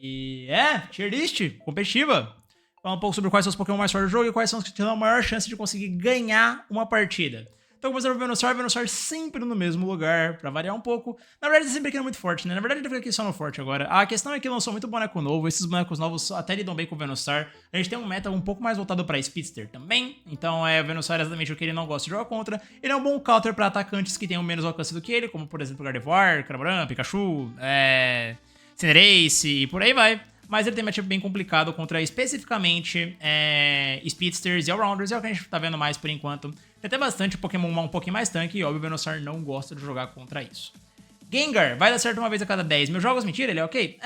E tier list competitiva. Falar um pouco sobre quais são os Pokémon mais fortes do jogo e quais são os que te dão a maior chance de conseguir ganhar uma partida. Então começando por Venusaur sempre no mesmo lugar, pra variar um pouco. Na verdade, sempre aqui é muito forte, né? Na verdade, ele fica aqui só no forte agora. A questão é que lançou muito boneco novo, esses bonecos novos até lidam bem com o Venusaur. A gente tem um meta um pouco mais voltado pra Speedster também, então o Venusaur é exatamente o que ele não gosta de jogar contra. Ele é um bom counter pra atacantes que tenham menos alcance do que ele, como por exemplo Gardevoir, Cramoran, Pikachu, Cinderace e por aí vai. Mas ele tem um matchup bem complicado contra especificamente Speedsters e Allrounders, é o que a gente tá vendo mais por enquanto. Tem até bastante Pokémon um pouquinho mais tanque e óbvio o Venusaur não gosta de jogar contra isso. Gengar, vai dar certo uma vez a cada 10 mil jogos? Mentira, ele é ok?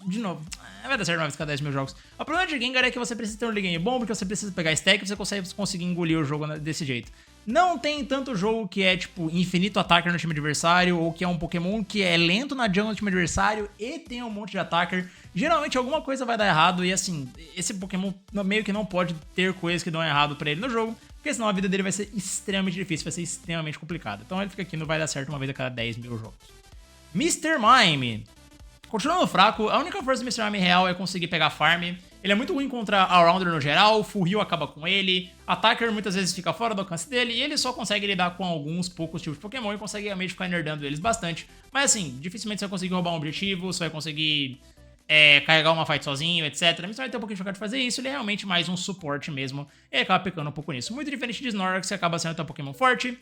De novo, vai dar certo uma vez a cada 10 mil jogos. O problema de Gengar é que você precisa ter um early game bom, porque você precisa pegar stack e você conseguir engolir o jogo desse jeito. Não tem tanto jogo que é, tipo, infinito attacker no time adversário, ou que é um Pokémon que é lento na jungle no time adversário e tem um monte de attacker. Geralmente alguma coisa vai dar errado e, assim, esse Pokémon meio que não pode ter coisas que dão errado pra ele no jogo, porque senão a vida dele vai ser extremamente difícil, vai ser extremamente complicada. Então ele fica aqui no vai dar certo uma vez a cada 10 mil jogos. Mr. Mime. Continuando fraco, a única força do Mr. Mime real é conseguir pegar farm. Ele é muito ruim contra Allrounder no geral, Full Heal acaba com ele, Attacker muitas vezes fica fora do alcance dele e ele só consegue lidar com alguns poucos tipos de Pokémon e consegue realmente ficar nerdando eles bastante. Mas assim, dificilmente você vai conseguir roubar um objetivo, você vai conseguir carregar uma fight sozinho, etc. Mas você vai ter um pouquinho de dificuldade de fazer isso, ele é realmente mais um suporte mesmo e acaba pecando um pouco nisso. Muito diferente de Snorlax, que acaba sendo até um Pokémon forte.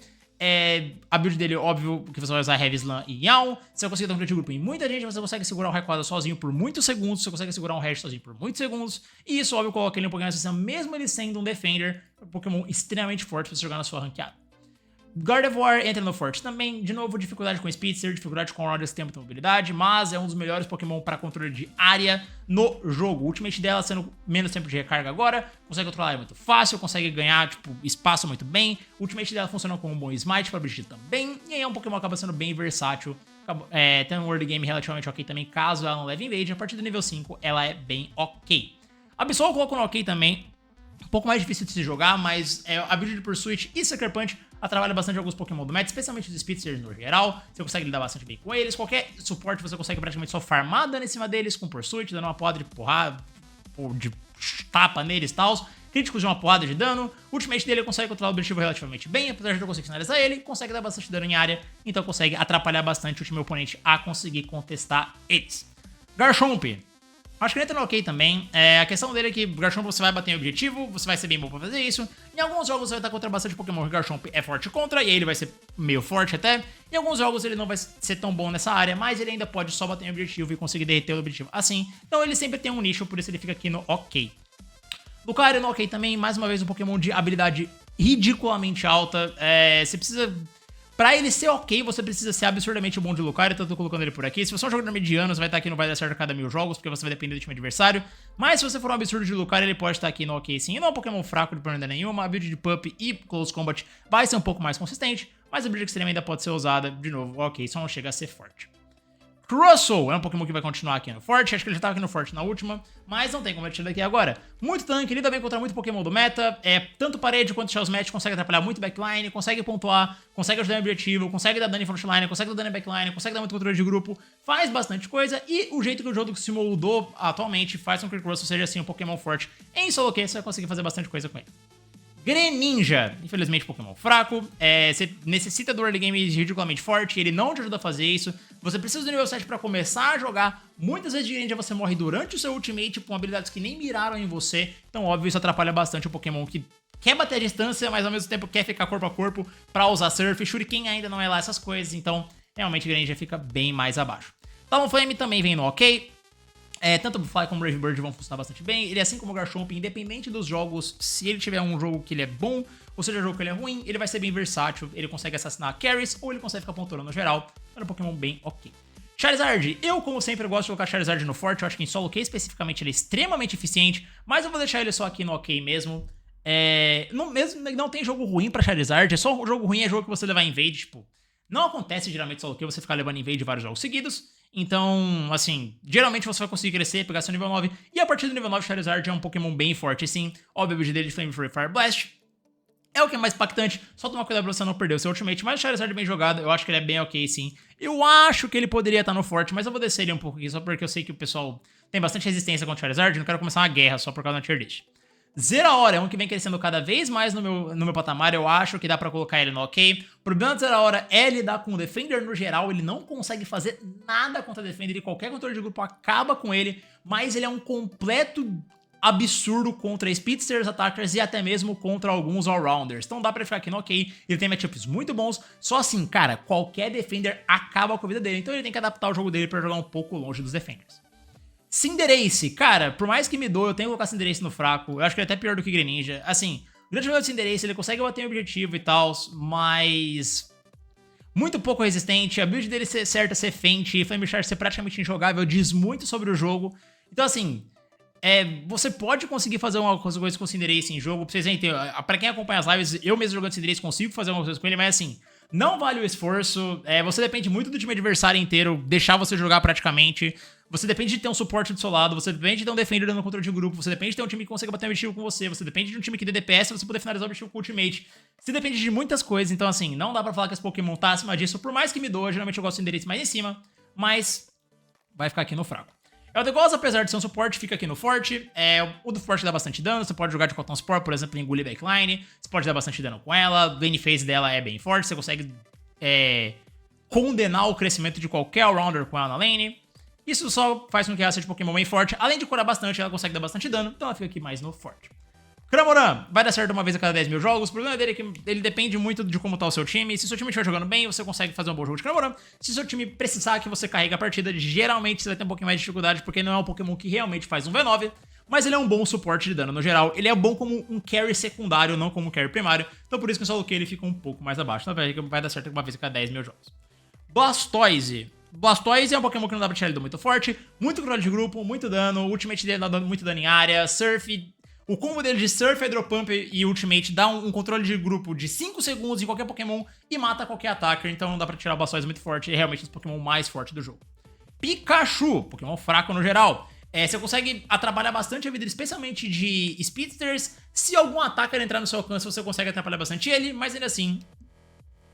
A build dele, óbvio, que você vai usar Heavy Slam e Yawn. Você vai conseguir dar um grande grupo em muita gente, você consegue segurar um Rayquaza sozinho por muitos segundos, você consegue segurar um Hash sozinho por muitos segundos, e isso, óbvio, coloca ele um pouquinho na situação, mesmo ele sendo um Defender, um Pokémon extremamente forte pra você jogar na sua ranqueada. Gardevoir entra no forte também, de novo, dificuldade com Speedster, dificuldade com Rounders, tempo de mobilidade, mas é um dos melhores Pokémon para controle de área no jogo. O ultimate dela sendo menos tempo de recarga agora, consegue controlar ela muito fácil, consegue ganhar, tipo, espaço muito bem. O ultimate dela funciona como um bom smite para Brigitte também, e aí é um Pokémon que acaba sendo bem versátil, tem um early game relativamente ok também, caso ela não leve invade. A partir do nível 5 ela é bem ok. Absol eu coloco no ok também, um pouco mais difícil de se jogar, mas a build de Pursuit e Sucker Punch atrapalha bastante alguns Pokémon do meta, especialmente os Speedsters no geral. Você consegue lidar bastante bem com eles. Qualquer suporte você consegue praticamente só farmar dano em cima deles com Pursuit, dando uma porrada de porrada, ou de tapa neles e tal. Críticos de uma porrada de dano. O ultimate dele consegue controlar o objetivo relativamente bem, apesar de não conseguir finalizar ele. Consegue dar bastante dano em área, então consegue atrapalhar bastante o time oponente a conseguir contestar eles. Garchomp. Acho que ele entra no ok também. A questão dele é que Garchomp você vai bater em objetivo, você vai ser bem bom pra fazer isso. Em alguns jogos você vai estar contra bastante Pokémon que Garchomp é forte contra, e aí ele vai ser meio forte até. Em alguns jogos ele não vai ser tão bom nessa área, mas ele ainda pode só bater em objetivo e conseguir derreter o objetivo assim. Então ele sempre tem um nicho, por isso ele fica aqui no ok. Lucario no ok também, mais uma vez um Pokémon de habilidade ridiculamente alta. Você precisa... Pra ele ser ok, você precisa ser absurdamente bom de Lucario, então eu tô colocando ele por aqui. Se você é um jogador mediano, você vai estar aqui no vai dar certo a cada 1000 jogos, porque você vai depender do time adversário. Mas se você for um absurdo de Lucario, ele pode estar aqui no ok sim. E não é um Pokémon fraco de maneira nenhuma, a build de Pup e Close Combat vai ser um pouco mais consistente, mas a build Extreme ainda pode ser usada, de novo, ok, só não chega a ser forte. Crustle é um Pokémon que vai continuar aqui no forte, acho que ele já tava aqui no forte na última, mas não tem como ele tirar daqui agora. Muito tanque, lida bem contra muito Pokémon do meta, tanto parede quanto Shells Match, consegue atrapalhar muito backline, consegue pontuar, consegue ajudar em objetivo, consegue dar dano em frontline, consegue dar dano em backline, consegue dar muito controle de grupo, faz bastante coisa, e o jeito que o jogo se moldou atualmente faz com que o Crustle seja assim um Pokémon forte em solo queue, você vai conseguir fazer bastante coisa com ele. Greninja, infelizmente Pokémon fraco, você necessita do early game ridiculamente forte, ele não te ajuda a fazer isso, você precisa do nível 7 pra começar a jogar, muitas vezes de Greninja você morre durante o seu ultimate com habilidades que nem miraram em você, então óbvio isso atrapalha bastante o Pokémon que quer bater a distância, mas ao mesmo tempo quer ficar corpo a corpo pra usar Surf, Shuriken ainda não é lá essas coisas, então realmente Greninja fica bem mais abaixo. Talonflame também vem no ok. Tanto o Fly como o Brave Bird vão funcionar bastante bem. Ele, assim como o Garchomp, independente dos jogos, se ele tiver um jogo que ele é bom, ou seja, um jogo que ele é ruim, ele vai ser bem versátil. Ele consegue assassinar carries, ou ele consegue ficar pontuando no geral. É um Pokémon bem ok. Charizard, eu como sempre gosto de colocar Charizard no forte. Eu acho que em solo Q especificamente ele é extremamente eficiente, mas eu vou deixar ele só aqui no ok mesmo. Não tem jogo ruim pra Charizard, é só jogo ruim, é jogo que você levar invade, tipo... Não acontece geralmente solo Q você ficar levando invade vários jogos seguidos. Então, assim, geralmente você vai conseguir crescer, pegar seu nível 9. E a partir do nível 9, Charizard é um Pokémon bem forte, sim. Óbvio, a build dele de Flame Fury Fire Blast é o que é mais impactante. Só tomar cuidado pra você não perder o seu ultimate. Mas o Charizard bem jogado, eu acho que ele é bem ok, sim. Eu acho que ele poderia estar no forte, mas eu vou descer ele um pouco aqui, só porque eu sei que o pessoal tem bastante resistência contra o Charizard, não quero começar uma guerra só por causa da tier list. Zeraora é um que vem crescendo cada vez mais no meu patamar, eu acho que dá pra colocar ele no ok. O problema do Zeraora é lidar com o Defender no geral, ele não consegue fazer nada contra o Defender e qualquer controle de grupo acaba com ele, mas ele é um completo absurdo contra Speedsters, Attackers e até mesmo contra alguns Allrounders. Então dá pra ficar aqui no ok, ele tem matchups muito bons, só assim, cara, qualquer Defender acaba com a vida dele, então ele tem que adaptar o jogo dele pra jogar um pouco longe dos Defenders. Cinderace, cara, por mais que me doe, eu tenho que colocar Cinderace no fraco. Eu acho que ele é até pior do que Greninja. Assim, o grande jogador de Cinderace, ele consegue bater o objetivo e tal, mas muito pouco resistente. A build dele ser certa, ser feint, Flame Charge ser praticamente injogável, diz muito sobre o jogo. Então, assim, você pode conseguir fazer algumas coisas com o Cinderace em jogo. Pra vocês verem, pra quem acompanha as lives, eu mesmo jogando Cinderace consigo fazer algumas coisas com ele, mas assim, não vale o esforço. Você depende muito do time adversário inteiro, deixar você jogar praticamente. Você depende de ter um suporte do seu lado, você depende de ter um defender dando controle de grupo, você depende de ter um time que consiga bater um objetivo com você depende de um time que dê DPS pra você poder finalizar o objetivo com o ultimate. Você depende de muitas coisas, então assim, não dá pra falar que esse Pokémon tá acima disso, por mais que me doa, geralmente eu gosto do endereço mais em cima, mas vai ficar aqui no fraco. O Eldegoss, apesar de ser um suporte, fica aqui no forte. O do forte dá bastante dano, você pode jogar de Cotton Spore, por exemplo, em Gully Backline, você pode dar bastante dano com ela, o Vayne Phase dela é bem forte, você consegue condenar o crescimento de qualquer Allrounder com ela na lane. Isso só faz com que ela seja de Pokémon bem forte. Além de curar bastante, ela consegue dar bastante dano, então ela fica aqui mais no forte. Cramoran vai dar certo uma vez a cada 10 mil jogos. O problema dele é que ele depende muito de como tá o seu time. Se seu time estiver jogando bem, você consegue fazer um bom jogo de Cramoran. Se seu time precisar que você carregue a partida, geralmente você vai ter um pouquinho mais de dificuldade, porque não é um Pokémon que realmente faz um V9. Mas ele é um bom suporte de dano no geral. Ele é bom como um carry secundário, não como um carry primário. Então por isso que eu só coloquei ele fica um pouco mais abaixo. Então vai dar certo uma vez a cada 10 mil jogos. Blastoise. Blastoise é um Pokémon que não dá pra tirar ele do muito forte, muito controle de grupo, muito dano, o Ultimate dele dá muito dano em área, Surf, o combo dele de Surf, Hydropump e Ultimate dá um controle de grupo de 5 segundos em qualquer Pokémon e mata qualquer attacker, então não dá pra tirar o Blastoise muito forte, é realmente o Pokémon mais forte do jogo. Pikachu, Pokémon fraco no geral. Você consegue atrapalhar bastante a vida, especialmente de Speedsters. Se algum attacker entrar no seu alcance, você consegue atrapalhar bastante ele, mas ainda assim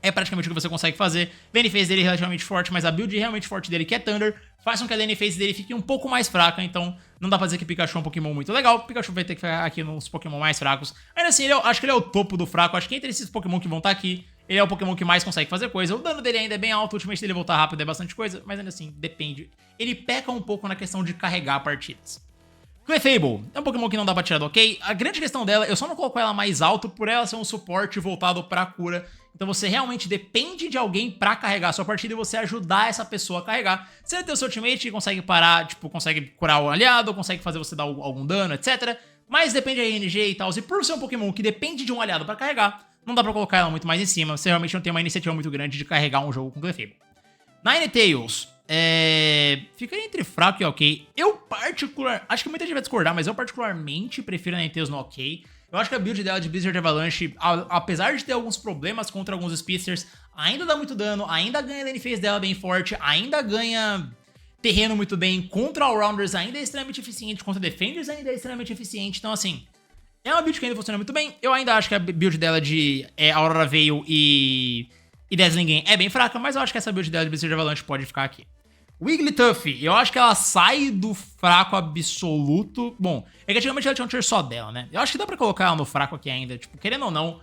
é praticamente o que você consegue fazer. A lane phase dele é relativamente forte, mas a build realmente forte dele, que é Thunder, faz com que a lane phase dele fique um pouco mais fraca, então não dá pra dizer que Pikachu é um Pokémon muito legal. Pikachu vai ter que ficar aqui nos Pokémon mais fracos. Ainda assim, acho que ele é o topo do fraco, acho que entre esses Pokémon que vão estar aqui, ele é o Pokémon que mais consegue fazer coisa. O dano dele ainda é bem alto, o ultimate dele voltar rápido é bastante coisa, mas ainda assim, depende. Ele peca um pouco na questão de carregar partidas. Clefable é um Pokémon que não dá pra tirar do ok. A grande questão dela, eu só não coloco ela mais alto por ela ser um suporte voltado pra cura. Então você realmente depende de alguém pra carregar a sua partida e você ajudar essa pessoa a carregar. Se ele tem o seu ultimate, consegue parar, tipo, consegue curar o aliado, consegue fazer você dar algum dano, etc. Mas depende da RNG e tal. E por ser um Pokémon que depende de um aliado pra carregar, não dá pra colocar ela muito mais em cima. Você realmente não tem uma iniciativa muito grande de carregar um jogo com Clefable. Ninetales. Fica entre fraco e ok. Acho que muita gente vai discordar, mas eu particularmente prefiro a Ninetales no ok. Eu acho que a build dela de Blizzard Avalanche, apesar de ter alguns problemas contra alguns Speedsters, ainda dá muito dano, ainda ganha a lane phase dela bem forte, ainda ganha terreno muito bem, contra Allrounders ainda é extremamente eficiente, contra Defenders ainda é extremamente eficiente, então assim, é uma build que ainda funciona muito bem. Eu ainda acho que a build dela de Aurora Veil e Dazzling Gleam é bem fraca, mas eu acho que essa build dela de Blizzard Avalanche pode ficar aqui. Wigglytuff, eu acho que ela sai do fraco absoluto. Bom, é que antigamente ela tinha um tier só dela, né? Eu acho que dá pra colocar ela no fraco aqui ainda. Tipo, querendo ou não,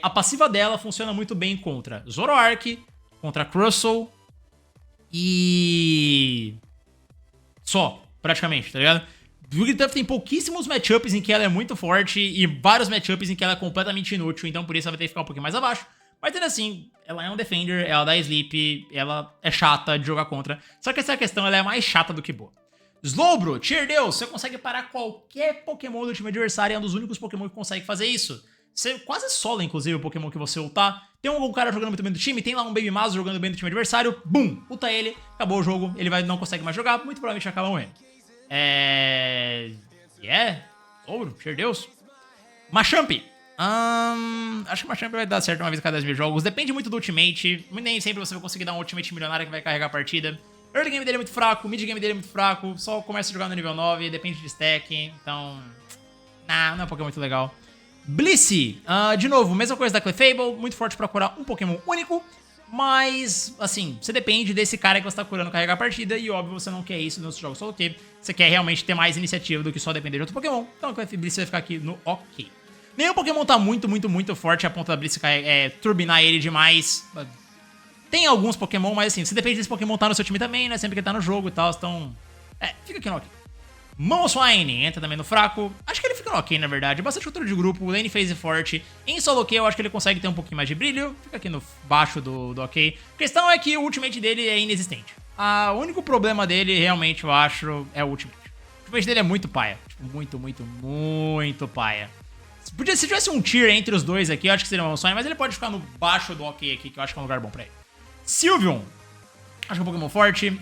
a passiva dela funciona muito bem contra Zoroark, contra Crustle e... só, praticamente, tá ligado? Wigglytuff tem pouquíssimos matchups em que ela é muito forte e vários matchups em que ela é completamente inútil, então por isso ela vai ter que ficar um pouquinho mais abaixo. Mas ainda assim, ela é um Defender, ela dá Sleep, ela é chata de jogar contra. Só que essa questão, ela é mais chata do que boa. Slowbro, Tier Deus, você consegue parar qualquer Pokémon do time adversário, é um dos únicos Pokémon que consegue fazer isso. Você quase sola, inclusive, o Pokémon que você ultar. Tem um cara jogando muito bem do time, tem lá um Baby Mazo jogando bem do time adversário, bum, ulta ele, acabou o jogo, ele não consegue mais jogar, muito provavelmente acaba morrendo. Slowbro, Tier Deus. Machamp. Acho que o Machamp vai dar certo uma vez a cada 10 mil jogos. Depende muito do ultimate. Nem sempre você vai conseguir dar um ultimate milionário que vai carregar a partida. Early game dele é muito fraco, mid game dele é muito fraco. Só começa a jogar no nível 9, depende de stack. Então, não é um Pokémon muito legal. Blissey, de novo, mesma coisa da Clefable. Muito forte pra curar um Pokémon único. Mas, assim, você depende desse cara que você tá curando carregar a partida. E, óbvio, você não quer isso nos jogos solo queue. Você quer realmente ter mais iniciativa do que só depender de outro Pokémon. Então, o Blitz vai ficar aqui no ok. Nenhum Pokémon tá muito forte a ponto da Blitz turbinar ele demais. Tem alguns Pokémon, mas assim, você depende desse Pokémon tá no seu time também, né? Sempre que tá no jogo e tal, então... fica aqui no ok. Mamoswine entra também no fraco. Acho que ele fica no ok, na verdade. Bastante controle de grupo, lane phase forte. Em solo queue, eu acho que ele consegue ter um pouquinho mais de brilho. Fica aqui no baixo do ok. A questão é que o ultimate dele é inexistente. O único problema dele, realmente, eu acho, é o ultimate. O ultimate dele é muito paia. Tipo, muito paia. Se tivesse um tier entre os dois aqui, eu acho que seria o Mamoswine, mas ele pode ficar no baixo do ok aqui, que eu acho que é um lugar bom pra ele. Sylveon. Acho que é um Pokémon forte.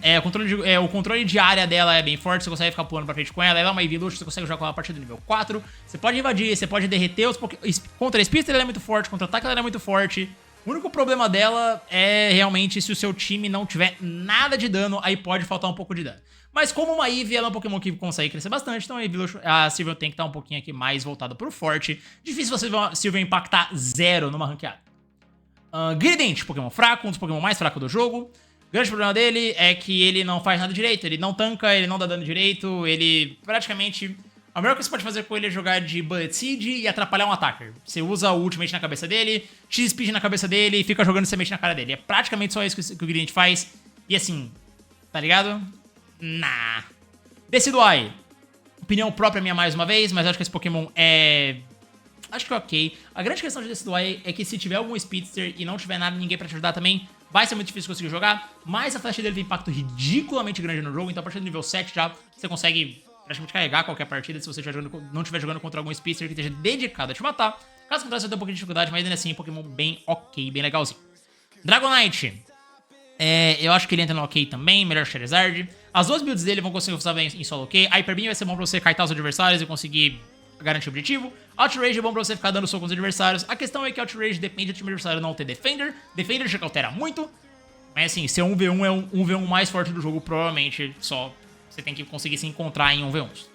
O controle de área dela é bem forte. Você consegue ficar pulando pra frente com ela. Ela é uma EV Luxo, você consegue jogar com ela a partir do nível 4. Você pode invadir, você pode derreter os Pokémon. Contra Speedster ela é muito forte, contra ataque ela é muito forte. O único problema dela é realmente se o seu time não tiver nada de dano, aí pode faltar um pouco de dano. Mas como uma Eevee, ela é um Pokémon que consegue crescer bastante, então a Sylveon tem que estar um pouquinho aqui mais voltada pro forte. Difícil você ver a Sylveon impactar 0 numa ranqueada. Greedent, Pokémon fraco, um dos Pokémon mais fracos do jogo. O grande problema dele é que ele não faz nada direito, ele não tanca, ele não dá dano direito, ele praticamente... A melhor coisa que você pode fazer com ele é jogar de Bullet Seed e atrapalhar um attacker. Você usa o Ultimate na cabeça dele, X-Speed na cabeça dele e fica jogando semente na cara dele. É praticamente só isso que o Greedent faz. E assim, tá ligado? Nah. Decidueye. Opinião própria minha mais uma vez, mas acho que esse Pokémon é... Acho que é ok. A grande questão de Decidueye é que se tiver algum Speedster e não tiver nada, ninguém pra te ajudar também, vai ser muito difícil conseguir jogar. Mas a flecha dele tem impacto ridiculamente grande no jogo, então a partir do nível 7 já você consegue praticamente carregar qualquer partida se você não estiver jogando contra algum Speedster que esteja dedicado a te matar. Caso contrário, você vai ter um pouquinho de dificuldade, mas ainda assim, um Pokémon bem ok, bem legalzinho. Dragonite. Eu acho que ele entra no ok também, melhor Charizard. As duas builds dele vão conseguir usar em solo ok. A Hyper Beam vai ser bom pra você kaitar os adversários e conseguir garantir o objetivo. Outrage é bom pra você ficar dando soco nos adversários. A questão é que Outrage depende do time adversário não ter Defender. Defender já altera muito. Mas assim, ser 1v1 é um 1v1 mais forte do jogo, provavelmente só você tem que conseguir se encontrar em 1v1s.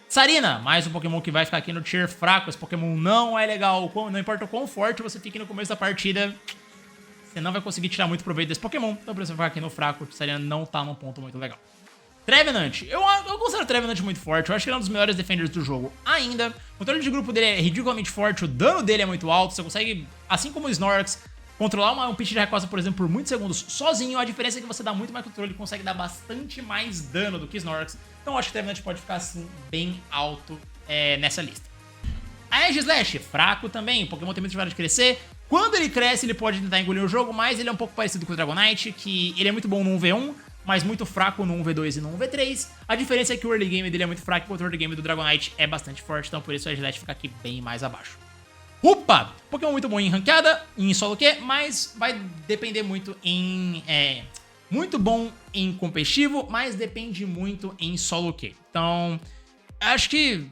Sarina, mais um Pokémon que vai ficar aqui no tier fraco. Esse Pokémon não é legal. Não importa o quão forte você fique no começo da partida, você não vai conseguir tirar muito proveito desse Pokémon. Então por isso vai ficar aqui no fraco. Sarina não tá num ponto muito legal. Trevenant. Eu considero o Trevenant muito forte. Eu acho que ele é um dos melhores defenders do jogo ainda. O controle de grupo dele é ridiculamente forte. O dano dele é muito alto. Você consegue, assim como o Snorlax, controlar um pitch de recosta, por exemplo, por muitos segundos sozinho. A diferença é que você dá muito mais controle e consegue dar bastante mais dano do que Snorlax. Então eu acho que o Trevenant pode ficar assim bem alto nessa lista. A Aegislash, fraco também. O Pokémon tem muito dificuldade de crescer. Quando ele cresce, ele pode tentar engolir o jogo, mas ele é um pouco parecido com o Dragonite, que ele é muito bom no 1v1, mas muito fraco no 1v2 e no 1v3. A diferença é que o early game dele é muito fraco, enquanto o early game do Dragonite é bastante forte, então por isso a Aegislash fica aqui bem mais abaixo. Upa! Pokémon muito bom em ranqueada, em solo queue, mas vai depender muito em... muito bom em competitivo, mas depende muito em solo queue. Então, eu acho que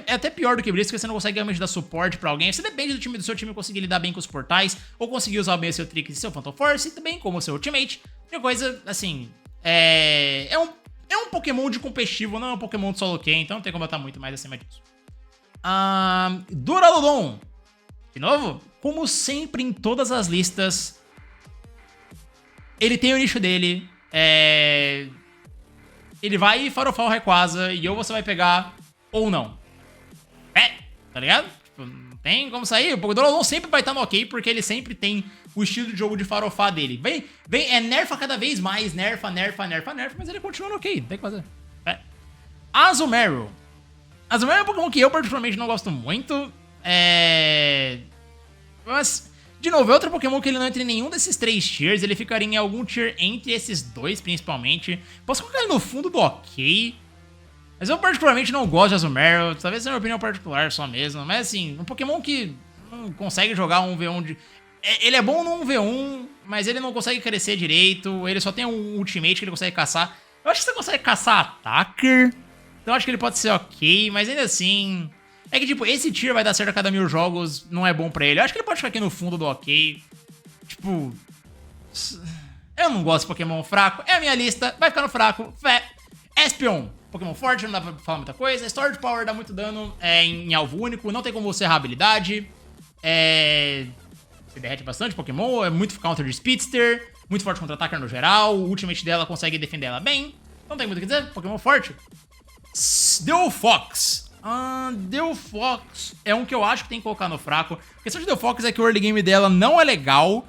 é até pior do que Blitz, porque você não consegue realmente dar suporte pra alguém. Você depende do seu time conseguir lidar bem com os portais, ou conseguir usar bem o seu Trick e seu Phantom Force, e também como o seu Ultimate. Outra coisa, assim, é um Pokémon de competitivo, não é um Pokémon de solo queue, então não tem como botar muito mais acima disso. Duraludon. De novo, como sempre em todas as listas, ele tem o nicho dele, ele vai farofar o Rayquaza e ou você vai pegar ou não. Tá ligado? Tipo, não tem como sair. O Duraludon sempre vai estar no ok, porque ele sempre tem o estilo de jogo de farofar dele. Nerfa cada vez mais, nerfa, mas ele continua no ok, não tem o que fazer. Azumarill. Azumarill é um Pokémon que eu particularmente não gosto muito. Mas, de novo, é outro Pokémon que ele não entra em nenhum desses 3 tiers. Ele ficaria em algum tier entre esses dois, principalmente. Posso colocar ele no fundo do ok. Mas eu particularmente não gosto de Azumarill. Talvez seja uma opinião particular só mesmo. Mas assim, um Pokémon que não consegue jogar um V1 de... Ele é bom no 1v1, mas ele não consegue crescer direito. Ele só tem um ultimate que ele consegue caçar. Eu acho que você consegue caçar Attacker. Então eu acho que ele pode ser ok, mas ainda assim... É que, tipo, esse tier vai dar certo a cada 1000 jogos, não é bom pra ele. Eu acho que ele pode ficar aqui no fundo do ok. Tipo... Eu não gosto de Pokémon fraco. É a minha lista, vai ficar no fraco. Espeon. Pokémon forte, não dá pra falar muita coisa. Storage Power dá muito dano em alvo único. Não tem como você errar a habilidade. Você derrete bastante Pokémon, é muito counter de Speedster, muito forte contra-atacar no geral, o ultimate dela consegue defender ela bem. Não tem muito o que dizer, Pokémon forte. Delphox. Delphox é um que eu acho que tem que colocar no fraco. A questão de Delphox é que o early game dela não é legal.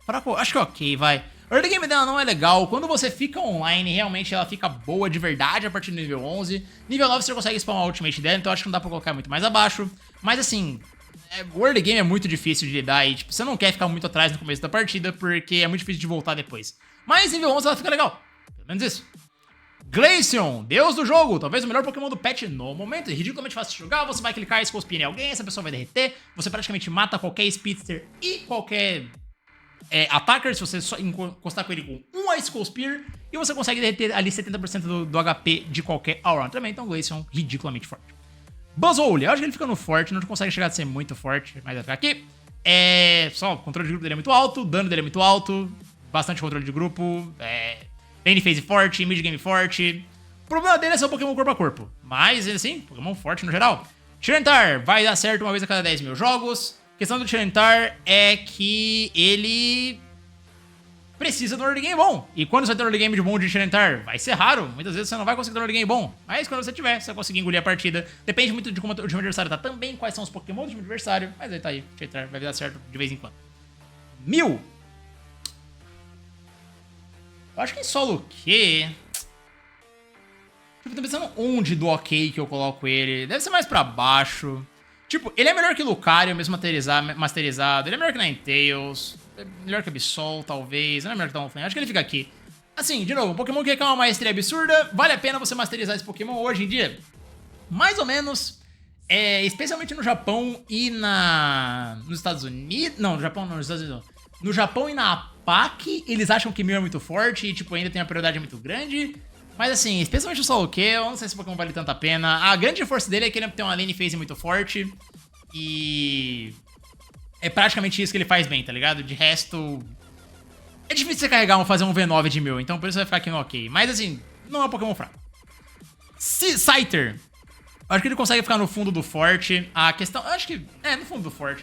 Fraco, acho que é ok, vai. O early game dela não é legal. Quando você fica online, realmente ela fica boa de verdade a partir do nível 11. Nível 9 você consegue spamar o ultimate dela, então acho que não dá pra colocar muito mais abaixo. Mas assim, o early game é muito difícil de lidar e tipo, você não quer ficar muito atrás no começo da partida, porque é muito difícil de voltar depois. Mas nível 11 ela fica legal. Pelo menos isso. Glaceon, deus do jogo, talvez o melhor Pokémon do patch no momento, é ridiculamente fácil de jogar, você vai clicar e Skull Spear em alguém, essa pessoa vai derreter, você praticamente mata qualquer Speedster e qualquer attacker, se você só encostar com ele com uma Skull Spear, e você consegue derreter ali 70% do HP de qualquer Allround também, então Glaceon ridiculamente forte. Buzzwole, eu acho que ele fica no forte, não consegue chegar a ser muito forte, mas vai ficar aqui. Só o controle de grupo dele é muito alto, o dano dele é muito alto, bastante controle de grupo, lane phase forte, mid game forte. O problema dele é ser um Pokémon corpo a corpo. Mas, assim, Pokémon forte no geral. Tyranitar vai dar certo uma vez a cada 10 mil jogos. A questão do Tyranitar é que ele precisa de um early game bom. E quando você tem um early game de bom de Tyranitar, vai ser raro. Muitas vezes você não vai conseguir ter um early game bom. Mas quando você tiver, você vai conseguir engolir a partida. Depende muito de como o time adversário tá também, quais são os Pokémon do time adversário. Mas aí tá aí, Tyranitar vai dar certo de vez em quando. Mil. Eu acho que em solo Q... Tipo, tô pensando onde do ok que eu coloco ele. Deve ser mais pra baixo. Tipo, ele é melhor que Lucario, mesmo masterizado. Ele é melhor que Ninetales. É melhor que Absol, talvez. Não é melhor que Talonflame. Acho que ele fica aqui. Assim, de novo, um Pokémon que quer uma maestria absurda. Vale a pena você masterizar esse Pokémon hoje em dia? Mais ou menos. Especialmente no Japão e nos Estados Unidos. Não, no Japão não, nos Estados Unidos não. No Japão e na APAC, eles acham que Mew é muito forte e, tipo, ainda tem uma prioridade muito grande. Mas, assim, especialmente o Solo Q, eu não sei se o Pokémon vale tanta pena. A grande força dele é que ele tem uma lane phase muito forte. E... é praticamente isso que ele faz bem, tá ligado? De resto... é difícil você carregar fazer um V9 de Mew, então por isso vai ficar aqui no ok. Mas, assim, não é um Pokémon fraco. Scyther. Eu acho que ele consegue ficar no fundo do forte. A questão... eu acho que... no fundo do forte.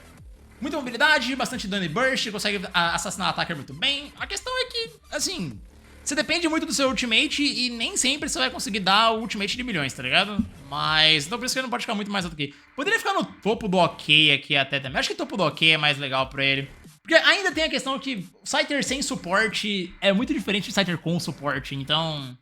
Muita mobilidade, bastante dano e burst, consegue assassinar o attacker muito bem. A questão é que, assim, você depende muito do seu ultimate e nem sempre você vai conseguir dar o ultimate de milhões, tá ligado? Mas, então por isso que ele não pode ficar muito mais alto que... poderia ficar no topo do ok aqui até também. Acho que o topo do ok é mais legal pra ele. Porque ainda tem a questão que o Scyther sem suporte é muito diferente de Scyther com suporte, então...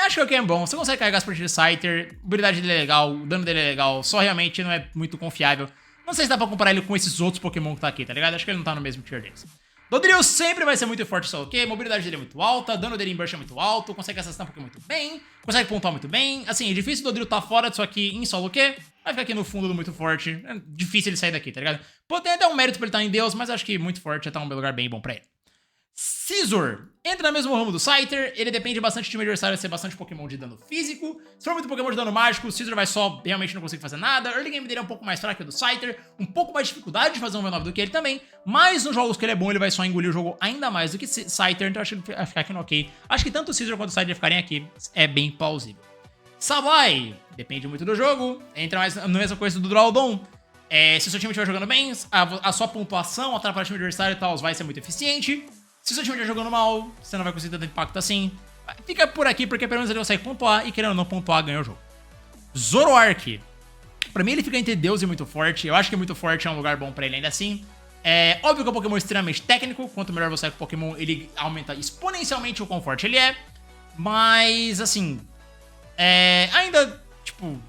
acho que o ok é bom. Você consegue carregar as partidas de Scyther, a habilidade dele é legal, o dano dele é legal, só realmente não é muito confiável. Não sei se dá pra comparar ele com esses outros Pokémon que tá aqui, tá ligado? Acho que ele não tá no mesmo tier deles. Dodrio sempre vai ser muito forte solo Q, a mobilidade dele é muito alta, dano dele em burst é muito alto, consegue assassinar Pokémon muito bem, consegue pontuar muito bem. Assim, é difícil o Dodrio tá fora disso aqui em solo Q, vai ficar aqui no fundo do muito forte. É difícil ele sair daqui, tá ligado? Pode ter até um mérito pra ele estar em Deus, mas acho que muito forte tá um lugar bem bom pra ele. Scizor entra no mesmo ramo do Scyther, ele depende bastante do time adversário ser bastante Pokémon de dano físico. Se for muito Pokémon de dano mágico, o Scizor vai só realmente não conseguir fazer nada. O early game dele é um pouco mais fraco que o do Scyther, um pouco mais de dificuldade de fazer um V9 do que ele também, mas nos jogos que ele é bom, ele vai só engolir o jogo ainda mais do que Scyther, então acho que vai ficar aqui no ok. Acho que tanto o Scizor quanto o Scyther ficarem aqui, é bem plausível. Sableye, depende muito do jogo, entra mais na mesma coisa do Duraludon. Se o seu time estiver jogando bem, a sua pontuação atrapalhar o time adversário e tal vai ser muito eficiente. Se o seu time estiver jogando mal, você não vai conseguir tanto impacto assim. Fica por aqui, porque pelo menos ele consegue pontuar, e querendo ou não pontuar, ganha o jogo. Zoroark. Pra mim ele fica entre Deus e muito forte. Eu acho que muito forte é um lugar bom pra ele ainda assim. Óbvio que é um Pokémon extremamente técnico. Quanto melhor você é com o Pokémon, ele aumenta exponencialmente o quão forte ele é. Mas, assim... ainda, tipo...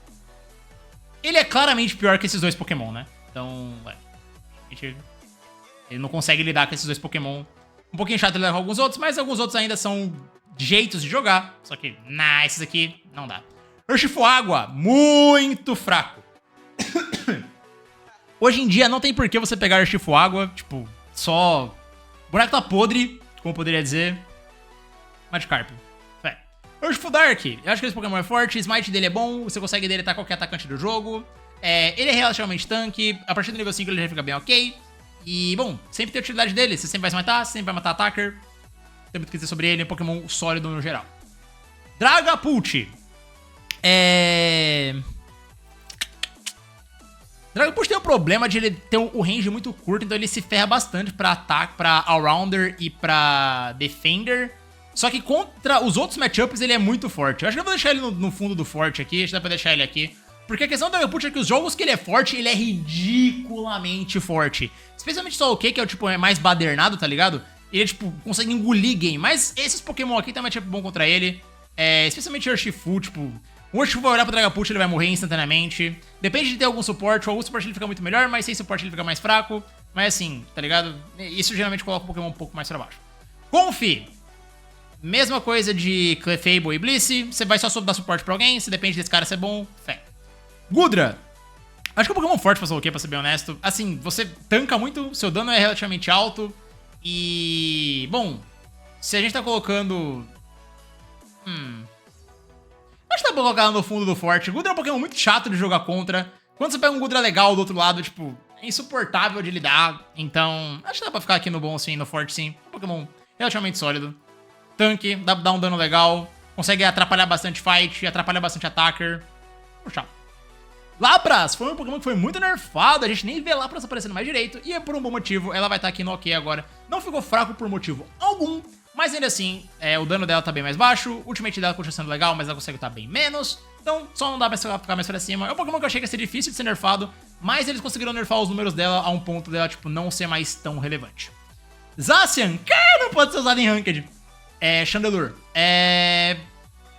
ele é claramente pior que esses dois Pokémon, né? Então, ele não consegue lidar com esses dois Pokémon. Um pouquinho chato lidar com alguns outros, mas alguns outros ainda são jeitos de jogar. Só que, esses aqui não dá. Urshifuágua, muito fraco. Hoje em dia não tem por que você pegar Urshifuágua, tipo, só... o boneco tá podre, como eu poderia dizer. Magikarp. Urshifudark, eu acho que esse Pokémon é forte, o Smite dele é bom, você consegue deletar qualquer atacante do jogo. Ele é relativamente tanque, a partir do nível 5 ele já fica bem ok. E, bom, sempre tem a utilidade dele. Você sempre vai se matar, você sempre vai matar attacker. Tem muito o que dizer sobre ele, é um Pokémon sólido no geral. Dragapult. Dragapult tem o problema de ele ter o range muito curto, então ele se ferra bastante pra ataque, pra Allrounder e pra Defender. Só que contra os outros matchups ele é muito forte. Eu acho que eu vou deixar ele no fundo do forte aqui, acho que dá pra deixar ele aqui. Porque a questão do Dragapult é que os jogos que ele é forte, ele é ridiculamente forte. Especialmente só o K, que é o tipo mais badernado, tá ligado? Ele, tipo, consegue engolir game. Mas esses Pokémon aqui tem um matchup bom contra ele. Especialmente Urshifu, tipo... O Urshifu vai olhar pro Dragapult, ele vai morrer instantaneamente. Depende de ter algum suporte. Algum suporte ele fica muito melhor, mas sem suporte ele fica mais fraco. Mas assim, tá ligado? Isso geralmente coloca o Pokémon um pouco mais pra baixo. Confi. Mesma coisa de Clefable e Blissey. Você vai só dar suporte pra alguém. Se depende desse cara ser bom, fé. Gudra. Acho que é um Pokémon forte pra solo Q, pra ser bem honesto. Assim, você tanca muito, seu dano é relativamente alto. E... bom, se a gente tá colocando... acho que dá pra colocar no fundo do forte. Gudra é um Pokémon muito chato de jogar contra. Quando você pega um Gudra legal do outro lado, tipo, é insuportável de lidar. Então, acho que dá pra ficar aqui no bom sim, no forte sim. Um Pokémon relativamente sólido. Tanque, dá pra dar um dano legal. Consegue atrapalhar bastante fight, atrapalhar bastante attacker. Puxa. Lapras foi um Pokémon que foi muito nerfado, a gente nem vê Lapras aparecendo mais direito, e é por um bom motivo, ela vai estar aqui no OK agora. Não ficou fraco por motivo algum, mas ainda assim, o dano dela tá bem mais baixo, o ultimate dela continua sendo legal, mas ela consegue estar bem menos, então só não dá pra ficar mais pra cima. É um Pokémon que eu achei que ia ser difícil de ser nerfado, mas eles conseguiram nerfar os números dela a um ponto dela, tipo, não ser mais tão relevante. Zacian, cara, não pode ser usado em Ranked. Chandelure.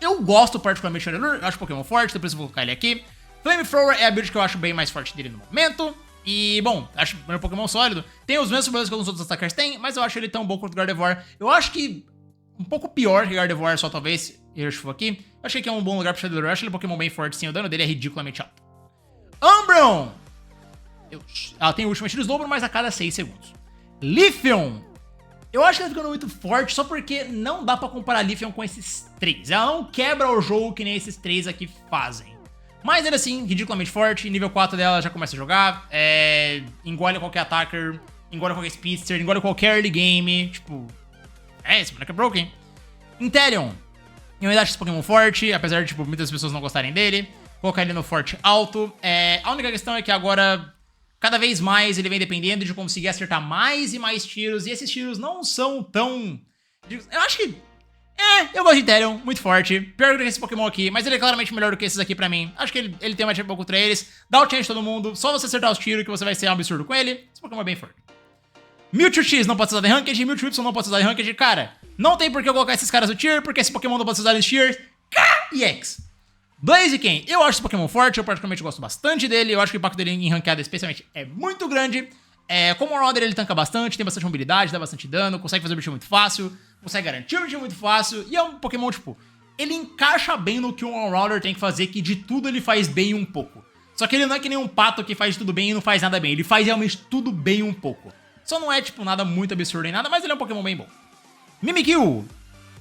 Eu gosto particularmente de Chandelure, eu acho Pokémon forte, depois eu vou colocar ele aqui. Flamethrower é a build que eu acho bem mais forte dele no momento. E, bom, acho um Pokémon sólido. Tem os mesmos problemas que alguns outros attackers têm, mas eu acho ele tão bom quanto o Gardevoir. Eu acho que um pouco pior que Gardevoir, só talvez. Urshifu aqui. Eu achei que é um bom lugar pro Chandelure. Eu acho ele um Pokémon bem forte, sim. O dano dele é ridiculamente alto. Umbreon! Ela tem o Ultimate Desdobro, mas a cada 6 segundos. Leafeon! Eu acho que ela ficando muito forte só porque não dá pra comparar Leafeon com esses 3. Ela não quebra o jogo que nem esses 3 aqui fazem. Mas ainda assim, ridiculamente forte. Nível 4 dela já começa a jogar. Engole qualquer attacker, engole qualquer speedster, engole qualquer early game. Tipo, esse boneco é broken. Inteleon. Eu ainda acho esse Pokémon forte, apesar de tipo, muitas pessoas não gostarem dele. Colocar ele no forte alto. A única questão é que agora, cada vez mais, ele vem dependendo de conseguir acertar mais e mais tiros. E esses tiros não são tão... eu acho que... eu gosto de Inteleon, muito forte. Pior do que esse Pokémon aqui, mas ele é claramente melhor do que esses aqui pra mim. Acho que ele tem uma matchup contra eles. Dá o chance de todo mundo. Só você acertar os tiros que você vai ser um absurdo com ele. Esse Pokémon é bem forte. Mewtwo X não pode ser usado em Ranked. Mewtwo Y não pode ser usado em Ranked. Cara, não tem por que eu colocar esses caras no tier, porque esse Pokémon não pode ser usado em tiers. K e X. Blaziken, eu acho esse Pokémon forte. Eu particularmente gosto bastante dele. Eu acho que o impacto dele em ranqueada especialmente é muito grande. Como Allrounder ele tanca bastante, tem bastante mobilidade, dá bastante dano, consegue fazer o bicho muito fácil, consegue garantir o bicho muito fácil, e é um Pokémon, tipo, ele encaixa bem no que um Allrounder tem que fazer, que de tudo ele faz bem um pouco. Só que ele não é que nem um pato que faz tudo bem e não faz nada bem, ele faz realmente tudo bem um pouco. Só não é, tipo, nada muito absurdo nem nada, mas ele é um Pokémon bem bom. Mimikyu!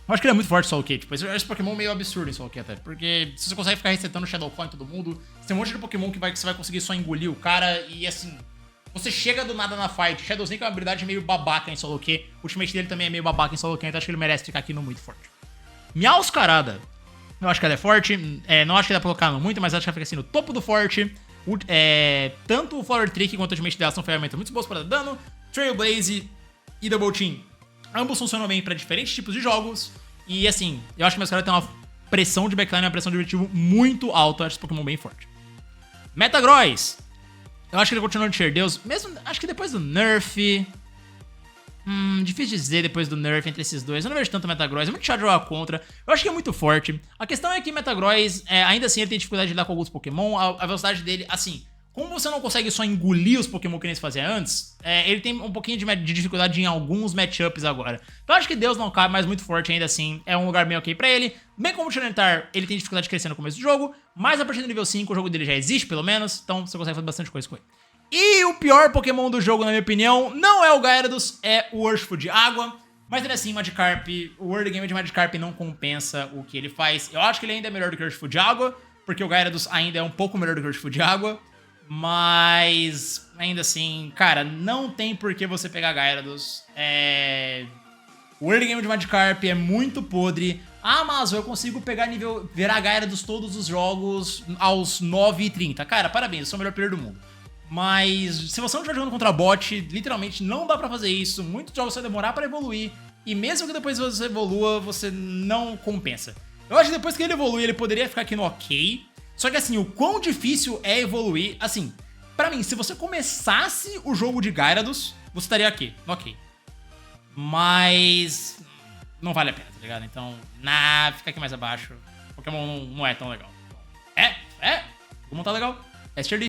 Eu acho que ele é muito forte em Solo Q, tipo, esse Pokémon meio absurdo em Solo Q até, porque se você consegue ficar resetando Shadow Claw em todo mundo, você tem um monte de Pokémon que você vai conseguir só engolir o cara, e assim... você chega do nada na fight. Shadow Sneak é uma habilidade meio babaca em Solo Q. O ultimate dele também é meio babaca em Solo Q, então acho que ele merece ficar aqui no muito forte. Meowscarada. Eu acho que ela é forte. Não acho que dá pra colocar no muito, mas acho que ela fica assim no topo do forte. Tanto o Flower Trick quanto o ultimate dela são ferramentas muito boas para dar dano. Trailblaze e Double Team. Ambos funcionam bem pra diferentes tipos de jogos. E assim, eu acho que Meowscarada tem uma pressão de backline, uma pressão de objetivo muito alta. Eu acho esse Pokémon bem forte. Metagross. Eu acho que ele continua no tier Deus, mesmo, acho que depois do nerf... difícil dizer depois do nerf entre esses dois. Eu não vejo tanto Metagross, é muito chato jogar contra. Eu acho que é muito forte. A questão é que Metagross, ainda assim, ele tem dificuldade de lidar com alguns Pokémon. A velocidade dele, assim... como você não consegue só engolir os Pokémon que nem se fazia antes, ele tem um pouquinho de dificuldade em alguns matchups agora. Então eu acho que Deus não cabe, mas muito forte ainda assim. É um lugar bem ok pra ele. Bem como o Tyranitar, ele tem dificuldade de crescer no começo do jogo, mas a partir do nível 5 o jogo dele já existe, pelo menos. Então você consegue fazer bastante coisa com ele. E o pior Pokémon do jogo, na minha opinião, não é o Gyarados, é o Urshifu de água. Mas ainda assim, Magikarp, o early game de Magikarp não compensa o que ele faz. Eu acho que ele ainda é melhor do que o Urshifu de água, porque o Gyarados ainda é um pouco melhor do que o Urshifu de água. Mas, ainda assim, cara, não tem por que você pegar Gyarados. O early game de Magikarp é muito podre. Ah, mas eu consigo virar Gyarados todos os jogos aos 9h30. Cara, parabéns, eu sou o melhor player do mundo. Mas se você não estiver jogando contra bot, literalmente não dá pra fazer isso. Muitos jogos vão demorar pra evoluir. E mesmo que depois você evolua, você não compensa. Eu acho que depois que ele evolui, ele poderia ficar aqui no ok. Só que assim, o quão difícil é evoluir... Assim, pra mim, se você começasse o jogo de Gyarados, você estaria aqui, no ok. Mas... não vale a pena, tá ligado? Então, fica aqui mais abaixo. Pokémon não é tão legal. Pokémon tá legal. É tier list.